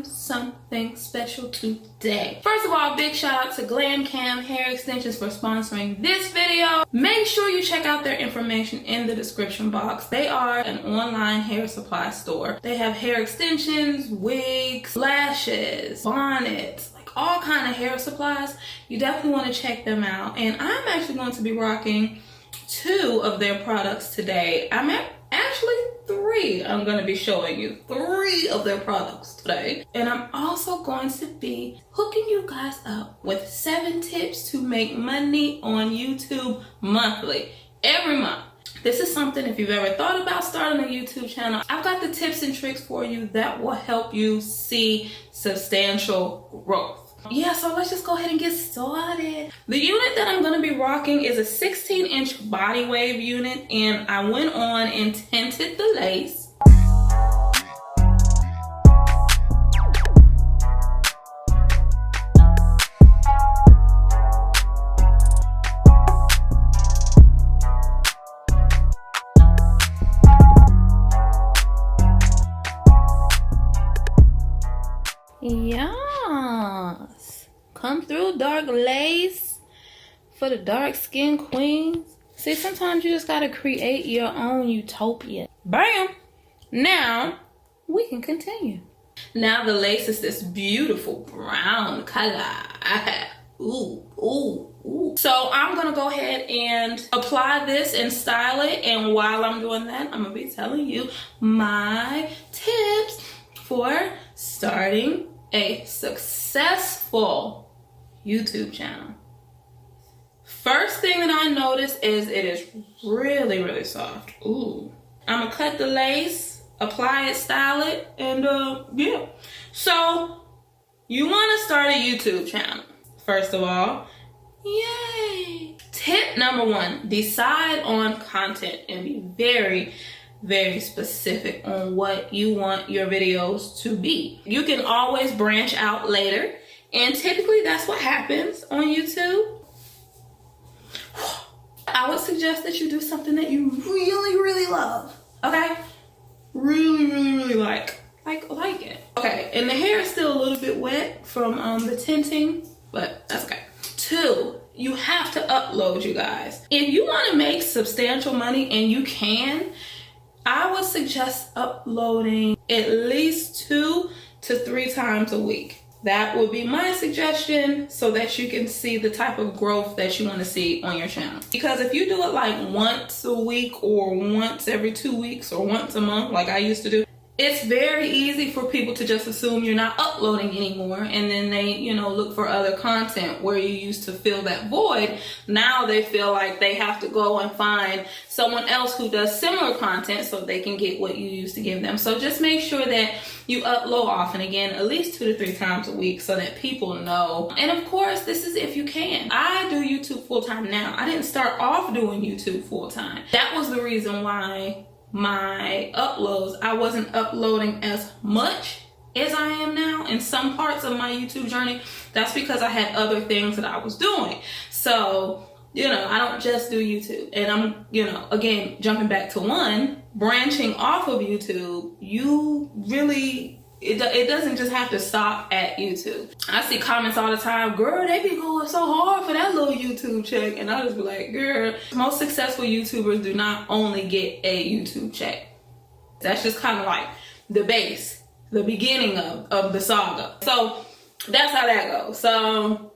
something special today. First of all, big shout out to Glam Kam Hair Extensions for sponsoring this video. Make sure you check out their information in the description box. They are an online hair supply store. They have hair extensions, wigs, lashes, bonnets, like all kind of hair supplies. You definitely want to check them out. And I'm actually going to be rocking 2 of their products today. Actually 3. I'm going to be showing you 3 of their products today. And I'm also going to be hooking you guys up with 7 tips to make money on YouTube monthly, every month. This is something, if you've ever thought about starting a YouTube channel, I've got the tips and tricks for you that will help you see substantial growth. Yeah, so let's just go ahead and get started. The unit that I'm going to be rocking is a 16-inch body wave unit, and I went on and tinted the lace. Yes, come through, dark lace for the dark skin queens. See, sometimes you just gotta create your own utopia. Bam! Now we can continue. Now the lace is this beautiful brown color. Ooh, ooh, ooh. So I'm gonna go ahead and apply this and style it, and while I'm doing that, I'm gonna be telling you my tips for starting a successful YouTube channel. First thing that I noticed is it is really, really soft. Ooh. I'm gonna cut the lace, apply it, style it, and yeah. So you wanna start a YouTube channel. First of all, yay. Tip number 1, decide on content and be very, very specific on what you want your videos to be. You can always branch out later, and typically that's what happens on YouTube. I would suggest that you do something that you really, really love, okay? Really, really, really like it. Okay, and the hair is still a little bit wet from the tinting, but that's okay. 2, you have to upload, you guys. If you want to make substantial money, and you can, I would suggest uploading at least 2 to 3 times a week. That would be my suggestion, so that you can see the type of growth that you want to see on your channel. Because if you do it like once a week, or once every 2 weeks, or once a month like I used to do, it's very easy for people to just assume you're not uploading anymore, and then they, look for other content where you used to fill that void. Now they feel like they have to go and find someone else who does similar content so they can get what you used to give them. So just make sure that you upload often, again, at least 2 to 3 times a week, so that people know. And of course, this is if you can. I do YouTube full-time now. I didn't start off doing YouTube full-time. That was the reason why my uploads, I wasn't uploading as much as I am now in some parts of my YouTube journey. That's because I had other things that I was doing. So, I don't just do YouTube. And I'm, again, jumping back to 1, branching off of YouTube, you really, it doesn't just have to stop at YouTube. I see comments all the time, girl, they be going so hard for that little YouTube check. And I just be like, girl, most successful YouTubers do not only get a YouTube check. That's just kind of like the base, the beginning of the saga. So that's how that goes. So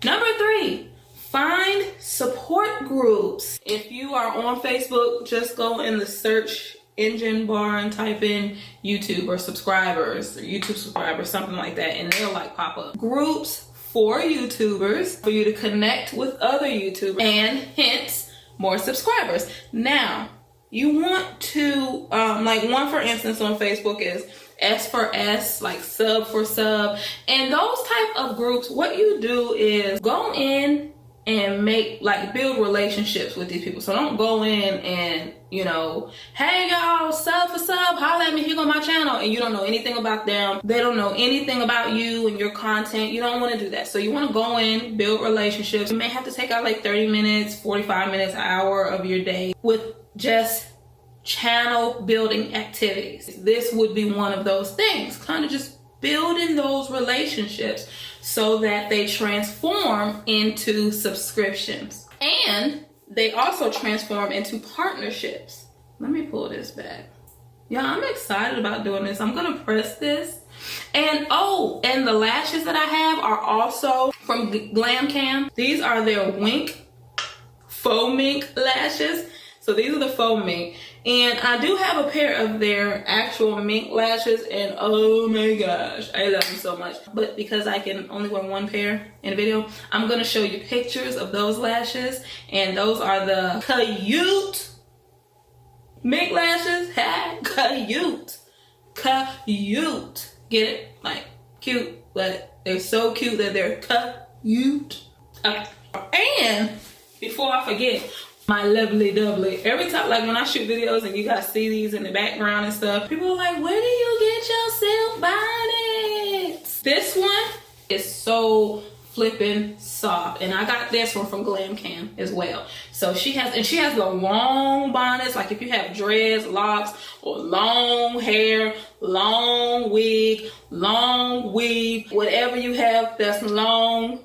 number 3, find support groups. If you are on Facebook, just go in the search engine bar and type in YouTube or subscribers, or YouTube subscribers, something like that, and they'll pop up. Groups for YouTubers, for you to connect with other YouTubers, and hence more subscribers. Now, you want to, one for instance on Facebook is S for S, sub for sub, and those type of groups, what you do is go in and make, build relationships with these people. So don't go in and, hey y'all, sub for sub, holla at me, here go my channel, and you don't know anything about them. They don't know anything about you and your content. You don't want to do that. So you want to go in, build relationships. You may have to take out 30 minutes, 45 minutes, an hour of your day with just channel building activities. This would be one of those things. Kind of just building those relationships so that they transform into subscriptions. And they also transform into partnerships. Let me pull this back. Yeah, I'm excited about doing this. I'm gonna press this. And oh, and the lashes that I have are also from Glam Kam. These are their faux mink lashes. So these are the faux mink. And I do have a pair of their actual mink lashes, and oh my gosh, I love them so much. But because I can only wear one pair in a video, I'm gonna show you pictures of those lashes. And those are the Kaute mink lashes. Kaute. Get it? Like cute, but they're so cute that they're Kaute. Okay. And before I forget, my lovely doubly. Every time, like when I shoot videos and you guys see these in the background and stuff, people are like, where do you get yourself bonnets? This one is so flippin' soft. And I got this one from Glam Kam as well. So she has the long bonnets, like if you have dreads, locks, or long hair, long wig, long weave, whatever you have that's long,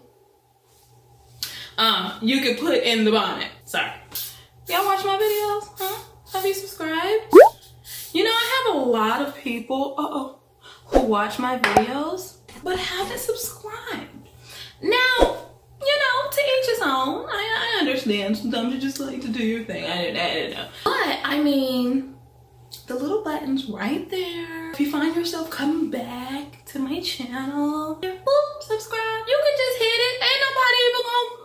you can put in the bonnet. Sorry. Y'all watch my videos? Huh? Have you subscribed? You know, I have a lot of people who watch my videos but haven't subscribed. Now, you know, to each his own. I understand. Sometimes you just like to do your thing. I didn't know. But, I mean, the little button's right there. If you find yourself coming back to my channel, boop, subscribe. You can just hit it. Ain't nobody even gonna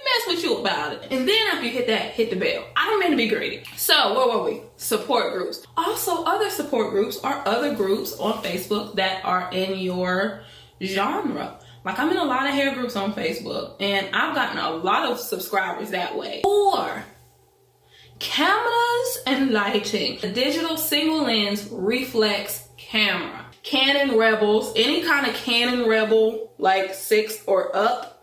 mess with you about it. And then after you hit that, hit the bell. I don't mean to be greedy. So, where were we? Support groups. Also, other support groups are other groups on Facebook that are in your genre. Like, I'm in a lot of hair groups on Facebook, and I've gotten a lot of subscribers that way. Or cameras and lighting. The digital single lens reflex camera. Canon Rebels, any kind of Canon Rebel, like 6 or up,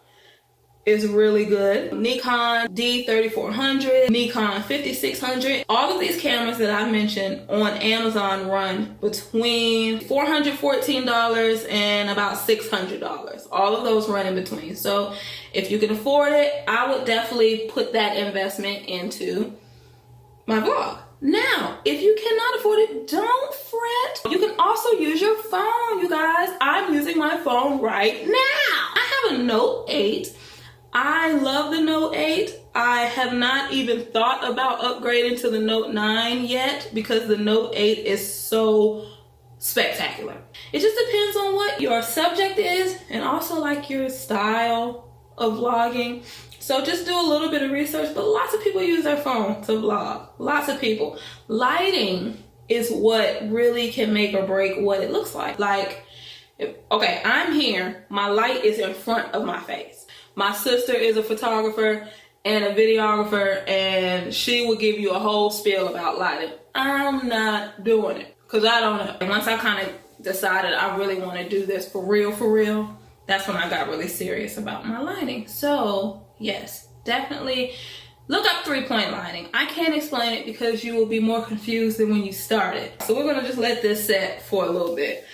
is really good. Nikon D3400, Nikon 5600. All of these cameras that I mentioned on Amazon run between $414 and about $600. All of those run in between. So if you can afford it, I would definitely put that investment into my vlog. Now, if you cannot afford it, don't fret. You can also use your phone, you guys. I'm using my phone right now. I have a Note 8. I love the Note 8. I have not even thought about upgrading to the Note 9 yet because the Note 8 is so spectacular. It just depends on what your subject is and also like your style of vlogging. So just do a little bit of research, but lots of people use their phone to vlog. Lots of people. Lighting is what really can make or break what it looks like. Like, okay, I'm here. My light is in front of my face. My sister is a photographer and a videographer, and she will give you a whole spiel about lighting. I'm not doing it because I don't know. And once I kind of decided I really want to do this for real, that's when I got really serious about my lighting. So yes, definitely look up 3-point lighting. I can't explain it because you will be more confused than when you started. So we're gonna just let this set for a little bit.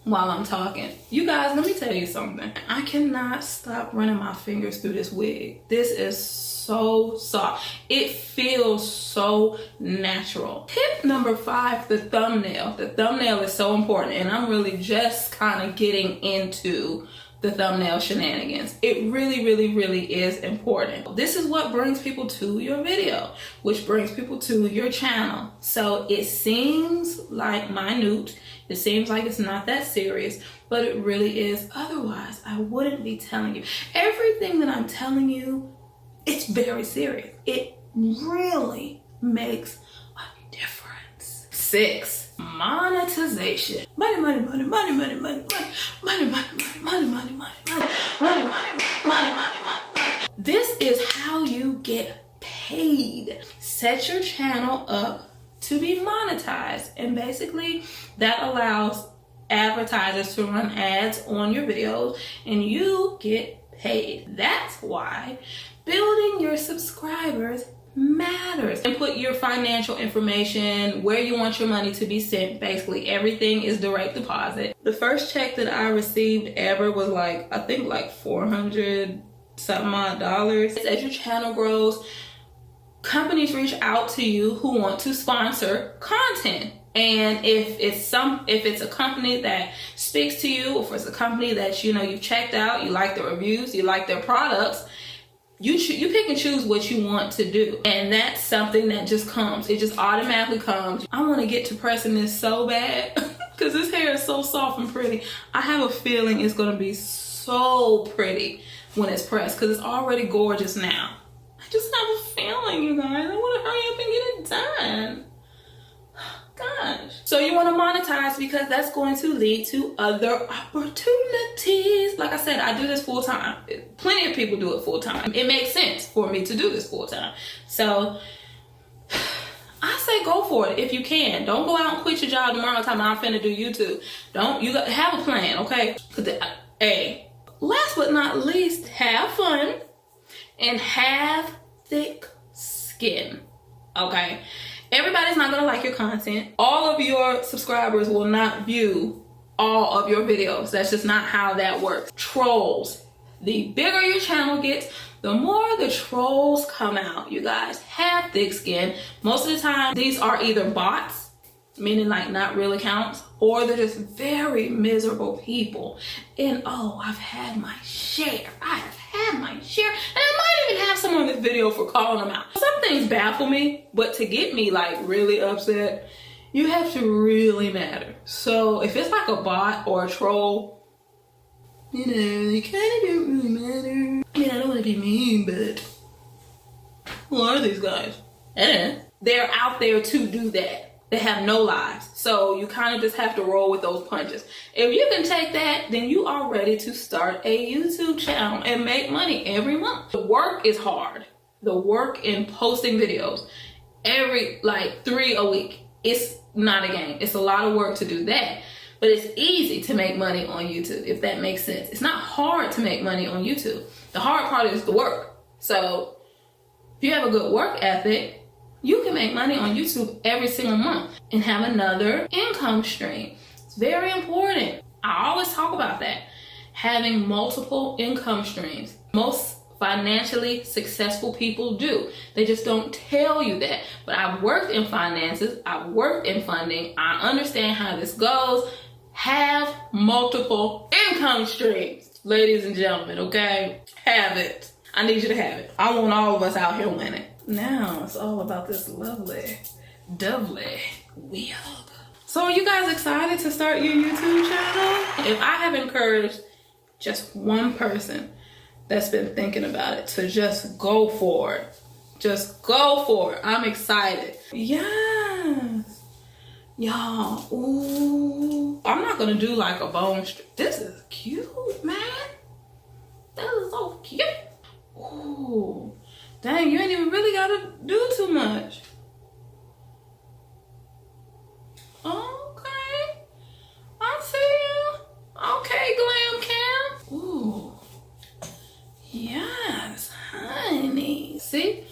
While I'm talking. You guys, let me tell you something. I cannot stop running my fingers through this wig. This is so soft. It feels so natural. Tip number 5, the thumbnail. The thumbnail is so important, and I'm really just kind of getting into the thumbnail shenanigans. It really is important. This is what brings people to your video, which brings people to your channel. So it seems like minute. It seems like it's not that serious, but it really is. Otherwise, I wouldn't be telling you. Everything that I'm telling you, it's very serious. It really makes a difference. 6, monetization. Money. This is how you get paid. Set your channel up to be monetized, and basically that allows advertisers to run ads on your videos and you get paid. That's why building your subscribers matters. And put your financial information, where you want your money to be sent. Basically everything is direct deposit. The first check that I received ever was like, I think like $400 something odd dollars. As your channel grows, companies reach out to you who want to sponsor content. And if it's a company that speaks to you, or if it's a company that you've checked out, you like the reviews, you like their products, you pick and choose what you want to do. And that's something that just comes. It just automatically comes. I want to get to pressing this so bad because this hair is so soft and pretty. I have a feeling it's going to be so pretty when it's pressed because it's already gorgeous now. I just have a feeling, you guys. I want to hurry up and get it done. Gosh. So you want to monetize because that's going to lead to other opportunities. Like I said, I do this full time. Plenty of people do it full time. It makes sense for me to do this full time. So I say go for it if you can. Don't go out and quit your job tomorrow time I'm finna do YouTube. You got to have a plan, okay? Hey, last but not least, have fun and have thick skin, okay? Everybody's not gonna like your content. All of your subscribers will not view all of your videos. That's just not how that works. Trolls. The bigger your channel gets, the more the trolls come out. You guys, have thick skin. Most of the time, these are either bots, meaning like not real accounts, or they're just very miserable people. And oh, I've had my share. I have had my share. And I might even have some on this video for calling them out. Some things baffle me, but to get me like really upset, you have to really matter. So if it's like a bot or a troll, you kind of don't really matter. I mean, I don't want to be mean, but who are these guys? They're out there to do that. They have no lives. So you kind of just have to roll with those punches. If you can take that, then you are ready to start a YouTube channel and make money every month. The work is hard. The work in posting videos every like 3 a week. It's not a game. It's a lot of work to do that. But it's easy to make money on YouTube, if that makes sense. It's not hard to make money on YouTube. The hard part is the work. So if you have a good work ethic, you can make money on YouTube every single month and have another income stream. It's very important. I always talk about that. Having multiple income streams. Most financially successful people do. They just don't tell you that. But I've worked in finances. I've worked in funding. I understand how this goes. Have multiple income streams, ladies and gentlemen, okay? Have it. I need you to have it. I want all of us out here winning. Now it's all about this lovely wig. So are you guys excited to start your YouTube channel? If I have encouraged just one person that's been thinking about it to just go for it, just go for it. I'm excited. Yes. Y'all, ooh. I'm not gonna do like a bone strip. This is cute, man. That is so cute. Ooh. Dang, you ain't even really gotta do too much. Okay. I see you. Okay, Glam Kam. Ooh. Yes, honey. See?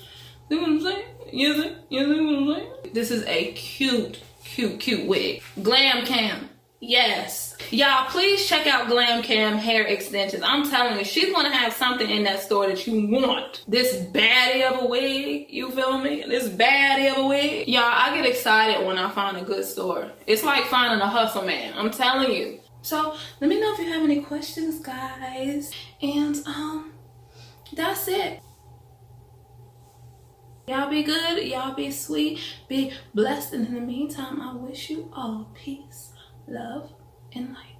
See what I'm saying? You see what I'm saying? This is a cute wig. Glam Kam. Yes. Y'all, please check out Glam Kam hair extensions. I'm telling you, she's gonna have something in that store that you want. This baddie of a wig, you feel me? This baddie of a wig. Y'all, I get excited when I find a good store. It's like finding a hustle man, I'm telling you. So, let me know if you have any questions, guys. And, that's it. Y'all be good, y'all be sweet, be blessed. And in the meantime, I wish you all peace, love, and light.